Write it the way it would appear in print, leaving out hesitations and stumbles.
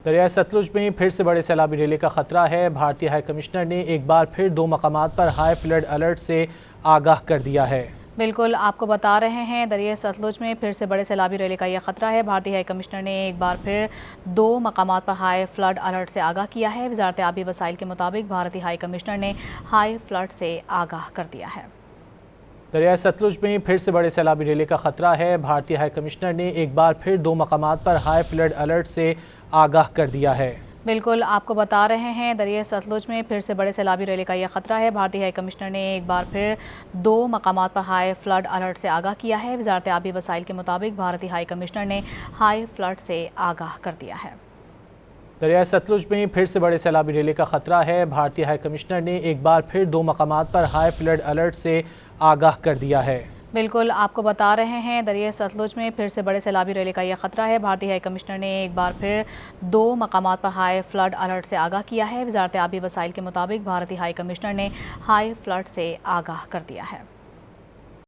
دریائے ستلج میں پھر سے بڑے سیلابی ریلے کا خطرہ ہے۔ بھارتی ہائی کمشنر نے ایک بار پھر 2 مقامات پر ہائی فلڈ الرٹ سے آگاہ کر دیا ہے۔ بالکل آپ کو بتا رہے ہیں، دریائے ستلج میں پھر سے بڑے سیلابی ریلے کا یہ خطرہ ہے۔ بھارتی ہائی کمشنر نے ایک بار پھر 2 مقامات پر ہائی فلڈ الرٹ سے آگاہ کیا ہے۔ وزارت آبی وسائل کے مطابق بھارتی ہائی کمشنر نے ہائی فلڈ سے آگاہ کر دیا ہے۔ دریائے ستلج میں پھر سے بڑے سیلابی ریلے کا خطرہ ہے۔ بھارتی ہائی کمشنر نے ایک بار پھر 2 مقامات پر ہائی فلڈ الرٹ سے آگاہ کر دیا ہے۔ بالکل آپ کو بتا رہے ہیں، دریائے ستلج میں پھر سے بڑے سیلابی ریلے کا یہ خطرہ ہے۔ بھارتی ہائی کمشنر نے ایک بار پھر 2 مقامات پر ہائی فلڈ الرٹ سے آگاہ کیا ہے۔ وزارت آبی وسائل کے مطابق بھارتی ہائی کمشنر نے ہائی فلڈ سے آگاہ کر دیا ہے۔ دریائے ستلج میں پھر سے بڑے سیلابی ریلے کا خطرہ ہے۔ بھارتی ہائی کمشنر نے ایک بار پھر 2 مقامات پر ہائی فلڈ الرٹ سے آگاہ کر دیا ہے۔ بالکل آپ کو بتا رہے ہیں، دریائے ستلج میں پھر سے بڑے سیلابی ریلے کا یہ خطرہ ہے۔ بھارتی ہائی کمشنر نے ایک بار پھر 2 مقامات پر ہائی فلڈ الرٹ سے آگاہ کیا ہے۔ وزارت آبی وسائل کے مطابق بھارتی ہائی کمشنر نے ہائی فلڈ سے آگاہ کر دیا ہے۔